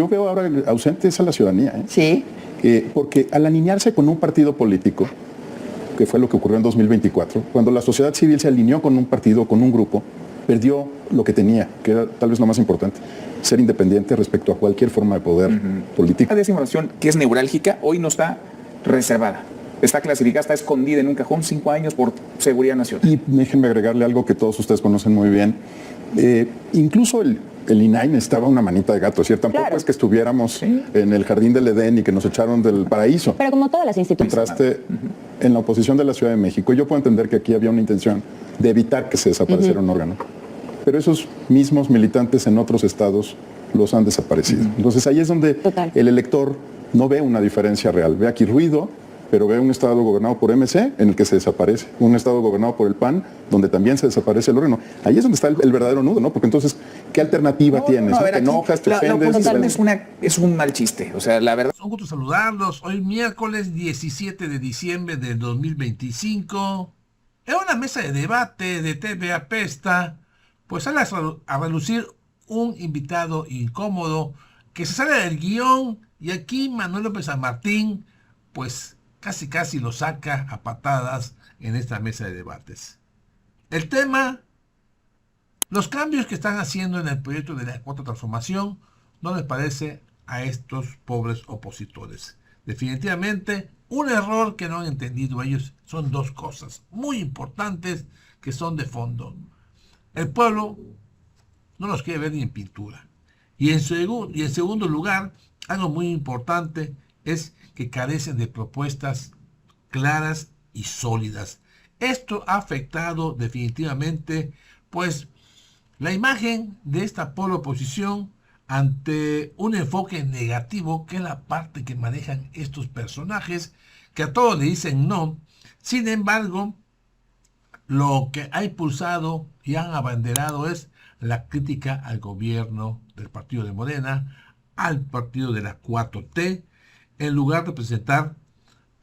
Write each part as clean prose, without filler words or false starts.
yo veo ahora ausente es a la ciudadanía. Sí. Porque al alinearse con un partido político, que fue lo que ocurrió en 2024, cuando la sociedad civil se alineó con un partido, con un grupo, perdió lo que tenía, que era tal vez lo más importante, ser independiente respecto a cualquier forma de poder político. La desinformación que es neurálgica hoy no está reservada. Está clasificada, está escondida en un cajón 5 años por seguridad nacional. Y déjenme agregarle algo que todos ustedes conocen muy bien. Incluso el INAI necesitaba una manita de gato, ¿cierto? Tampoco es que estuviéramos en el jardín del Edén y que nos echaron del paraíso. Pero como todas las instituciones. Entraste en la oposición de la Ciudad de México. Yo puedo entender que aquí había una intención de evitar que se desapareciera un órgano. Pero esos mismos militantes en otros estados los han desaparecido. Entonces ahí es donde el elector no ve una diferencia real. Ve aquí ruido, pero ve un estado gobernado por MC en el que se desaparece, un estado gobernado por el PAN donde también se desaparece el órgano. Ahí es donde está el verdadero nudo, ¿no? Porque entonces, ¿qué alternativa tienes? A ver, ¿Te enojas, te ofendes? La oposición es un mal chiste, o sea, la verdad. Un gusto saludarlos. Hoy miércoles 17 de diciembre del 2025. En una mesa de debate de TV Apesta, pues sale a relucir un invitado incómodo que se sale del guión y aquí Manuel López San Martín, pues casi lo saca a patadas en esta mesa de debates. El tema, los cambios que están haciendo en el proyecto de la Cuarta Transformación no les parece a estos pobres opositores. Definitivamente, un error que no han entendido ellos son dos cosas muy importantes que son de fondo. El pueblo no los quiere ver ni en pintura. Y en segundo lugar, algo muy importante es que carecen de propuestas claras y sólidas. Esto ha afectado definitivamente, pues, la imagen de esta pobre oposición ante un enfoque negativo, que es la parte que manejan estos personajes, que a todos le dicen no. Sin embargo, lo que ha impulsado y han abanderado es la crítica al gobierno del partido de Morena, al partido de la 4T, en lugar de presentar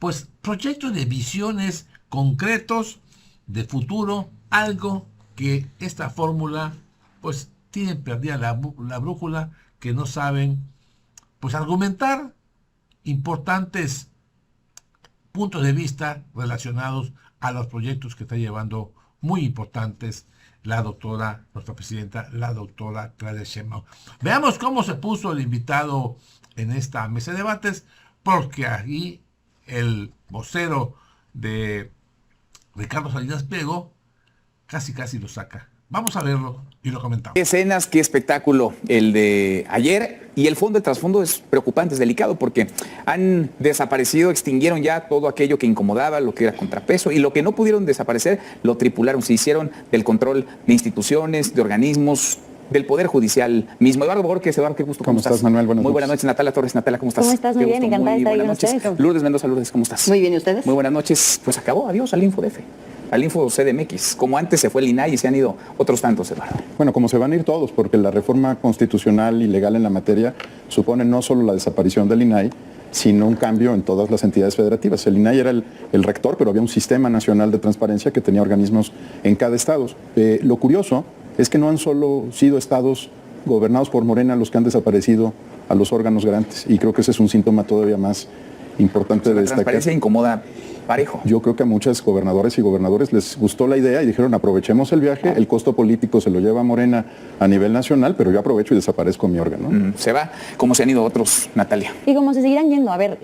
pues proyectos de visiones concretos de futuro, algo que esta fórmula pues tienen perdida la brújula, que no saben pues argumentar importantes puntos de vista relacionados a los proyectos que está llevando muy importantes nuestra presidenta, la doctora Claudia Sheinbaum. Veamos cómo se puso el invitado en esta mesa de debates, porque ahí el vocero de Ricardo Salinas Pliego casi lo saca. Vamos a verlo y lo comentamos. Qué escenas, qué espectáculo el de ayer. Y el fondo, el trasfondo es preocupante, es delicado, porque han desaparecido, extinguieron ya todo aquello que incomodaba, lo que era contrapeso, y lo que no pudieron desaparecer, lo tripularon, se hicieron del control de instituciones, de organismos, del Poder Judicial mismo. Eduardo Borges, Eduardo, qué gusto. ¿Cómo estás, Manuel? Muy buenas noches. Natalia Torres, Natalia, ¿cómo estás? ¿Cómo estás? Muy bien, encantada de estar ahí con ustedes. Lourdes Mendoza, Lourdes, ¿cómo estás? Muy bien, ¿y ustedes? Muy buenas noches. Pues acabó, adiós al InfoDF, al Info CDMX. Como antes se fue el INAI y se han ido otros tantos, Eduardo. Bueno, como se van a ir todos, porque la reforma constitucional y legal en la materia supone no solo la desaparición del INAI, sino un cambio en todas las entidades federativas. El INAI era el rector, pero había un sistema nacional de transparencia que tenía organismos en cada estado. Lo curioso es que no han solo sido estados gobernados por Morena los que han desaparecido a los órganos garantes, y creo que ese es un síntoma todavía más importante de destacar. La transparencia incomoda parejo. Yo creo que a muchos gobernadores y gobernadores les gustó la idea y dijeron aprovechemos el viaje, el costo político se lo lleva Morena a nivel nacional, pero yo aprovecho y desaparezco mi órgano. Se va, como se han ido otros, Natalia. Y como se seguirán yendo. A ver,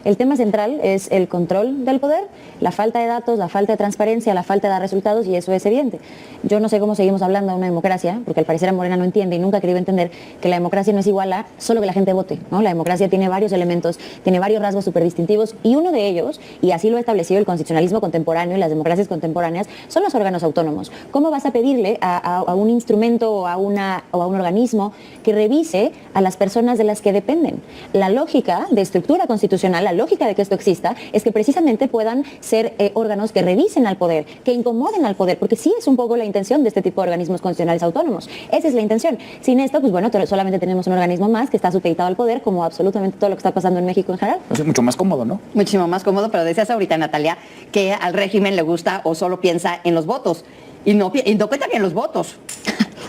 el tema central es el control del poder, la falta de datos, la falta de transparencia, la falta de dar resultados, y eso es evidente. Yo no sé cómo seguimos hablando de una democracia, porque al parecer Morena no entiende y nunca ha querido entender que la democracia no es igual a solo que la gente vote, ¿no? La democracia tiene varios elementos, tiene varios rasgos súper distintivos, y uno de ellos, y así lo ha establecido el constitucionalismo contemporáneo y las democracias contemporáneas, son los órganos autónomos. ¿Cómo vas a pedirle a un instrumento o a un organismo que revise a las personas de las que dependen? La lógica de estructura constitucional, la lógica de que esto exista, es que precisamente puedan ser órganos que revisen al poder, que incomoden al poder, porque sí es un poco la intención de este tipo de organismos constitucionales autónomos. Esa es la intención. Sin esto, pues bueno, solamente tenemos un organismo más que está supeditado al poder, como absolutamente todo lo que está pasando en México en general. Es mucho más cómodo, ¿no? Muchísimo más cómodo, pero decías ahorita, Natalia, que al régimen le gusta o solo piensa en los votos y no cuenta que en los votos.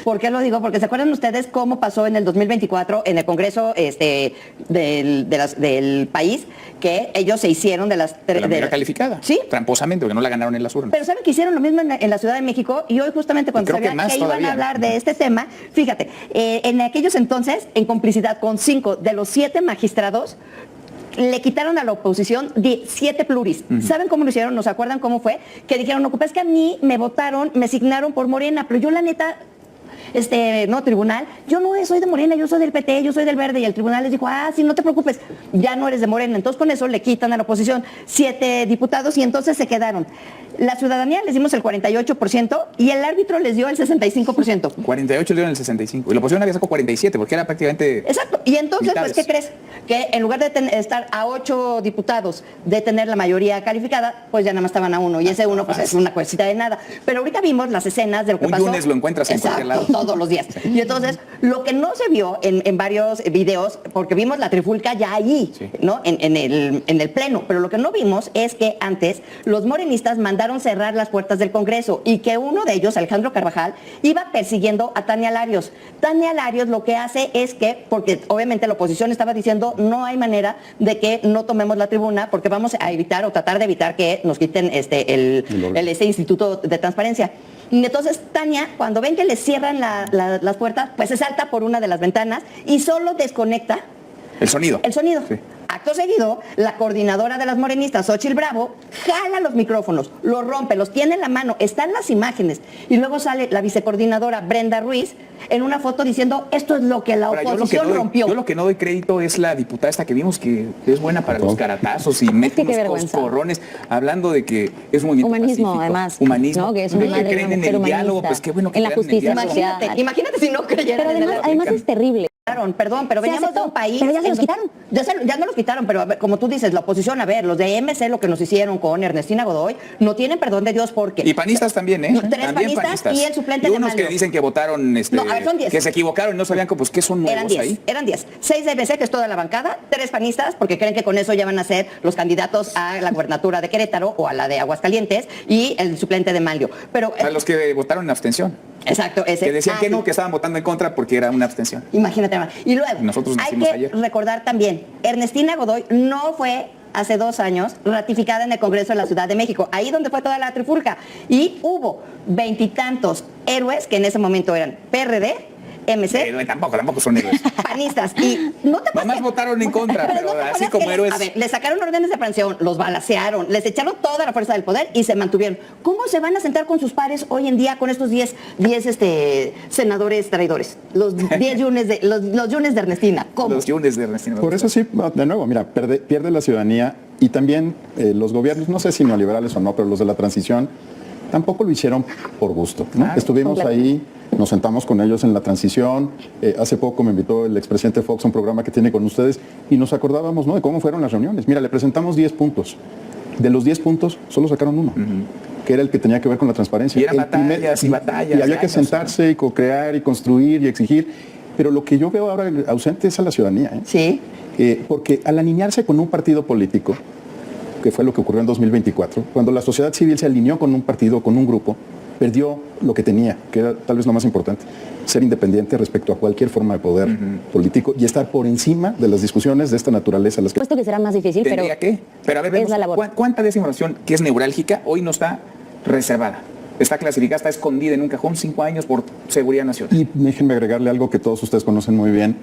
¿Por qué lo digo? Porque ¿se acuerdan ustedes cómo pasó en el 2024 en el Congreso del país que ellos se hicieron de las... De la mayoría calificada. Sí. Tramposamente, porque no la ganaron en las urnas. Pero ¿saben que hicieron lo mismo en la Ciudad de México? Y hoy justamente cuando Creo que sabían más que iban todavía. a hablar de este tema, fíjate, en aquellos entonces, en complicidad con 5 de los 7 magistrados, le quitaron a la oposición 7 pluris. ¿Saben cómo lo hicieron? ¿Nos acuerdan cómo fue? Que dijeron, no, pues es que a mí me votaron, me asignaron por Morena, pero yo la neta... no, tribunal, yo no soy de Morena, yo soy del PT, yo soy del Verde, y el tribunal les dijo, sí, no te preocupes, ya no eres de Morena. Entonces con eso le quitan a la oposición 7 diputados y entonces se quedaron. La ciudadanía les dimos el 48% y el árbitro les dio el 65%. 48 le dieron el 65. Y la oposición había sacado 47, porque era prácticamente... Exacto. Y entonces, mitades. pues, ¿qué crees? Que en lugar de estar a 8 diputados, de tener la mayoría calificada, pues ya nada más estaban a 1. Y ese 1, pues es una cosita de nada. Pero ahorita vimos las escenas de lo que Un pasó. lunes lo encuentras en cualquier lado. Todos los días. Y entonces, lo que no se vio en varios videos, porque vimos la trifulca ya allí, Sí. ¿no? En el pleno. Pero lo que no vimos es que antes los morenistas mandaron cerrar las puertas del Congreso y que uno de ellos, Alejandro Carvajal, iba persiguiendo a Tania Larios. Tania Larios lo que hace es que, porque obviamente la oposición estaba diciendo no hay manera de que no tomemos la tribuna porque vamos a evitar o tratar de evitar que nos quiten este instituto de transparencia. Y entonces Tania, cuando ven que le cierran las puertas, pues se salta por una de las ventanas y solo desconecta El sonido. el sonido. Sí. Acto seguido, la coordinadora de las morenistas, Xóchitl Bravo, jala los micrófonos, los rompe, los tiene en la mano, están las imágenes. Y luego sale la vicecoordinadora Brenda Ruiz en una foto diciendo, esto es lo que la Ahora, oposición rompió. Yo lo que no doy crédito es la diputada esta que vimos que es buena para los caratazos y mete qué unos vergüenza. coscorrones hablando de que es un movimiento Humanismo, pacífico. además. Humanismo. ¿No? Que es Y una que madre de creen una en mujer el diálogo, humanista. pues qué bueno que En la crean justicia diálogo. social. Imagínate si no creyeran Pero en el además es terrible. Perdón, pero Se veníamos de aceptó, un país... pero ya se los quitaron. Ya no los quitaron, pero a ver, como tú dices, la oposición, a ver, los de MC, lo que nos hicieron con Ernestina Godoy, no tienen perdón de Dios porque... Y panistas también, ¿eh? Tres También panistas y el suplente y de unos Manlio. que dicen que votaron, No, a ver, son 10. que se equivocaron y no sabían pues qué son nuevos Eran 10. ahí. 6 de MC, que es toda la bancada, 3 panistas, porque creen que con eso ya van a ser los candidatos a la gubernatura de Querétaro o a la de Aguascalientes y el suplente de Manlio. Pero... A los que votaron en abstención. Exacto, ese. Que decían que sí. no, que estaban votando en contra porque era una abstención. Imagínate, hermano. Y luego, Nosotros hay nacimos que ayer. recordar también, Ernestina Godoy no fue hace 2 años ratificada en el Congreso de la Ciudad de México, ahí donde fue toda la trifulca. Y hubo 20 y tantos héroes que en ese momento eran PRD, MC, Tampoco son héroes. panistas. Y no te Nomás votaron en contra, pero no te así acuerdas como que héroes. A ver, les sacaron órdenes de aprehensión, los balacearon, les echaron toda la fuerza del poder y se mantuvieron. ¿Cómo se van a sentar con sus pares hoy en día con estos 10 senadores traidores? Los 10 yunes los yunes de Ernestina. ¿Cómo? Los yunes de Ernestina. Por eso sí, de nuevo, mira, pierde la ciudadanía y también los gobiernos, no sé si neoliberales o no, pero los de la transición tampoco lo hicieron por gusto, ¿no? Claro, Estuvimos ahí, nos sentamos con ellos en la transición, hace poco me invitó el expresidente Fox a un programa que tiene con ustedes y nos acordábamos, ¿no?, de cómo fueron las reuniones. Mira, le presentamos 10 puntos. De los 10 puntos, solo sacaron uno, que era el que tenía que ver con la transparencia. Y eran El batallas y batallas. Y había que años, sentarse y co-crear y construir y exigir. Pero lo que yo veo ahora ausente es a la ciudadanía, ¿eh? Sí. Porque al alinearse con un partido político, que fue lo que ocurrió en 2024, cuando la sociedad civil se alineó con un partido, con un grupo, perdió lo que tenía, que era tal vez lo más importante, ser independiente respecto a cualquier forma de poder político y estar por encima de las discusiones de esta naturaleza. Las que... Puesto que será más difícil, pero ¿Tendría que? Pero a ver, es vemos la labor. cuánta de esa información que es neurálgica hoy no está reservada. Está clasificada, está escondida en un cajón 5 años por seguridad nacional. Y déjenme agregarle algo que todos ustedes conocen muy bien.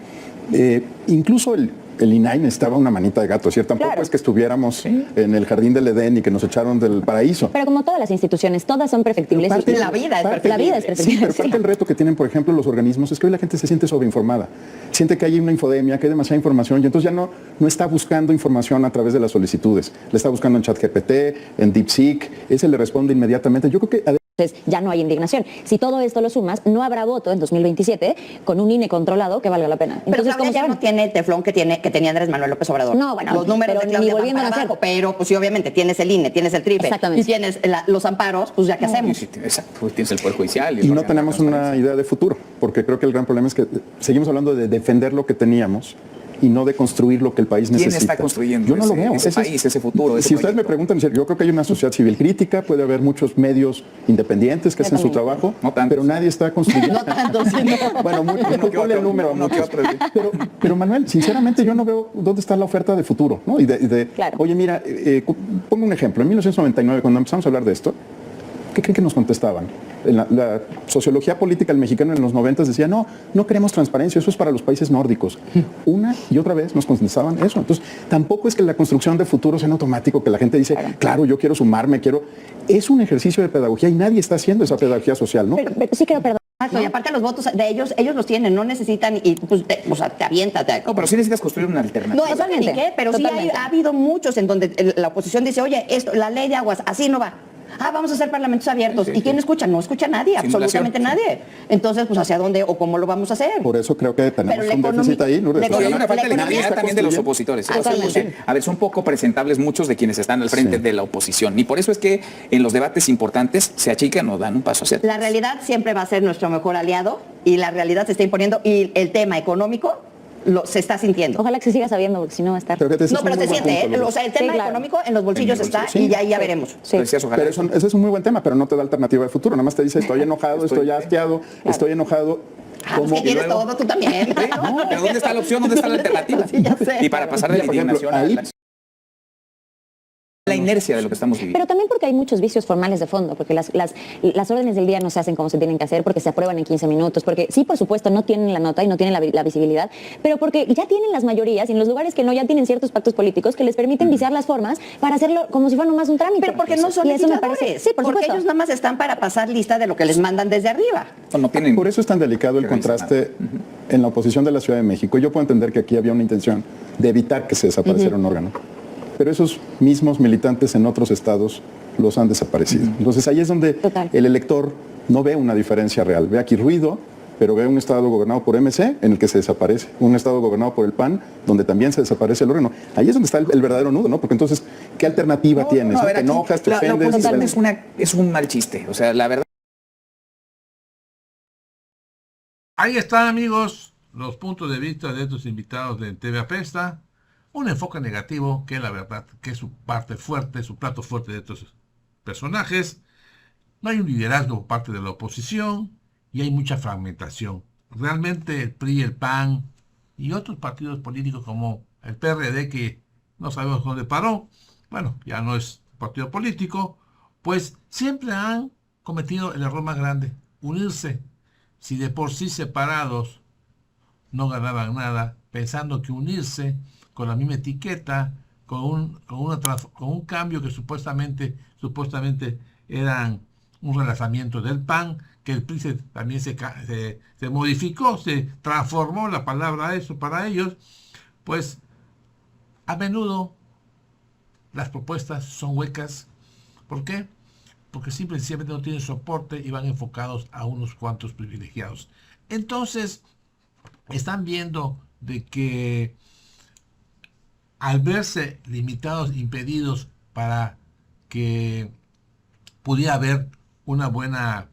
Incluso el INAI necesitaba una manita de gato, ¿cierto? Tampoco Claro. es que estuviéramos en el jardín del Edén y que nos echaron del paraíso. Pero como todas las instituciones, todas son perfectibles. Parte- La vida es parte- La vida es Sí, perfectible. pero parte del reto que tienen, por ejemplo, los organismos es que hoy la gente se siente sobreinformada. Siente que hay una infodemia, que hay demasiada información y entonces ya no está buscando información a través de las solicitudes. Le está buscando en ChatGPT, en DeepSeek, ese le responde inmediatamente. Yo creo que... Entonces ya no hay indignación. Si todo esto lo sumas, no habrá voto en 2027 con un INE controlado que valga la pena. Pero Entonces, Claudia ¿cómo se ya van? no tiene el teflón que tenía Andrés Manuel López Obrador. No, bueno, los números pero de Claudia ni volviendo van a para nacer. abajo, pero pues sí, obviamente tienes el INE, tienes el TRIFE Exactamente. y tienes los amparos, pues ya qué hacemos. Sí, exacto, pues tienes el Poder Judicial. Y el no órgano de tenemos transparencia. una idea de futuro, porque creo que el gran problema es que seguimos hablando de defender lo que teníamos y no de construir lo que el país ¿Quién necesita. está construyendo Yo no lo ese- veo. ese país, ese futuro, ese Si ustedes me proyecto? preguntan, en serio, yo creo que hay una sociedad civil crítica, puede haber muchos medios independientes que hacen su trabajo, No tantos. pero nadie está construyendo. No tanto, sí, no. Bueno, Uno que ponle el otro, número. uno que otro, sí. Pero Manuel, sinceramente yo no veo dónde está la oferta de futuro, ¿no? Claro. Oye, mira, pongo un ejemplo. En 1999, cuando empezamos a hablar de esto, ¿qué creen que nos contestaban? La sociología política del mexicano en los 90 decía, no queremos transparencia, eso es para los países nórdicos. Una y otra vez nos contestaban eso. Entonces, tampoco es que la construcción de futuro sea en automático, que la gente dice, claro, yo quiero sumarme, Es un ejercicio de pedagogía y nadie está haciendo esa pedagogía social, ¿no? Pero sí creo, perdón. Exacto, y aparte los votos de ellos los tienen, no necesitan, y pues, o sea, te avienta. No, pero sí necesitas construir una alternativa. No, eso Totalmente, ni qué, pero sí totalmente. ha habido muchos en donde la oposición dice, oye, la ley de aguas, así no va. Vamos a hacer parlamentos abiertos. Sí, ¿Y quién escucha? No escucha nadie, Simulación. absolutamente nadie. Entonces, pues, ¿hacia dónde o cómo lo vamos a hacer? Por eso creo que tenemos Pero la un déficit ahí, Lourdes. No, y hay una falta de La economía legitimidad está también de los construyendo. opositores. Totalmente. A ver, son poco presentables muchos de quienes están al frente de la oposición. Y por eso es que en los debates importantes se achican o dan un paso hacia atrás. La realidad siempre va a ser nuestro mejor aliado y la realidad se está imponiendo y el tema económico se está sintiendo. Ojalá que se siga sabiendo, porque si no va a estar. Pero fíjate, ese No, es pero un se muy buen siente, punto, Lourdes. o sea, el tema Sí, claro. económico en los bolsillos En los está bolsillos, y ya veremos. Sí. Pero decías, ojalá. Pero ese es un muy buen tema, pero no te da alternativa de futuro. Nada más te dice, estoy enojado, estoy hastiado, estoy enojado. Pues que Y tienes luego- todo, tú también. No, pero ¿dónde está la opción? ¿Dónde está la alternativa? Sí, ya sé. Y para pasar de la Por ejemplo, indignación a ahí- la inercia de lo que estamos viviendo. Pero también porque hay muchos vicios formales de fondo, porque las órdenes del día no se hacen como se tienen que hacer, porque se aprueban en 15 minutos, porque sí, por supuesto, no tienen la nota y no tienen la visibilidad, pero porque ya tienen las mayorías y en los lugares que no, ya tienen ciertos pactos políticos que les permiten viciar las formas para hacerlo como si fuera nomás un trámite. Pero porque no son y eso me legisladores. parece, sí, por porque supuesto. ellos nada más están para pasar lista de lo que les mandan desde arriba. No tienen. Por eso es tan delicado el que revisar contraste en la oposición de la Ciudad de México. Yo puedo entender que aquí había una intención de evitar que se desapareciera un órgano, pero esos mismos militantes en otros estados los han desaparecido. Entonces ahí es donde Total. el elector no ve una diferencia real. Ve aquí ruido, pero ve un estado gobernado por MC en el que se desaparece, un estado gobernado por el PAN donde también se desaparece el órgano. Ahí es donde está el verdadero nudo, ¿no? Porque entonces, ¿qué alternativa tienes? a ¿no? ver, Te aquí enojas, te la ofendes. oposición es un mal chiste. O sea, la verdad. Ahí están, amigos, los puntos de vista de estos invitados de TV Apesta. Un enfoque negativo, que la verdad, que es su parte fuerte, su plato fuerte de estos personajes. No hay un liderazgo por parte de la oposición y hay mucha fragmentación. Realmente el PRI, el PAN y otros partidos políticos como el PRD, que no sabemos dónde paró, bueno, ya no es partido político, pues siempre han cometido el error más grande, unirse. Si de por sí separados no ganaban nada, pensando que unirse con la misma etiqueta, con un cambio que supuestamente eran un relanzamiento del PAN, que el PRI también se modificó, se transformó la palabra eso para ellos, pues a menudo las propuestas son huecas. ¿Por qué? Porque simplemente no tienen soporte y van enfocados a unos cuantos privilegiados. Entonces, están viendo de que al verse limitados, impedidos para que pudiera haber una buena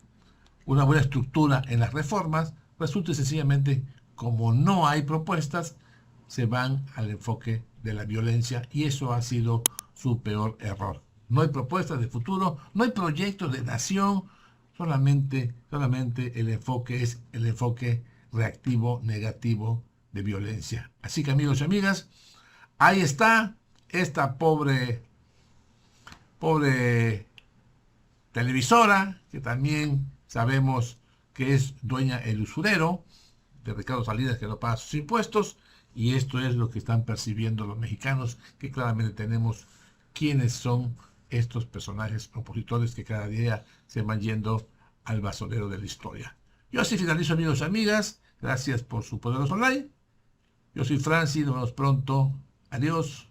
estructura en las reformas, resulta sencillamente, como no hay propuestas, se van al enfoque de la violencia y eso ha sido su peor error. No hay propuestas de futuro, no hay proyectos de nación, solamente el enfoque es el enfoque reactivo, negativo de violencia. Así que, amigos y amigas, ahí está esta pobre televisora, que también sabemos que es dueña el usurero de Ricardo Salinas, que no paga sus impuestos, y esto es lo que están percibiendo los mexicanos, que claramente tenemos quiénes son estos personajes opositores que cada día se van yendo al basurero de la historia. Yo así finalizo, amigos y amigas. Gracias por su poderoso like. Yo soy Francis, nos vemos pronto. Adiós.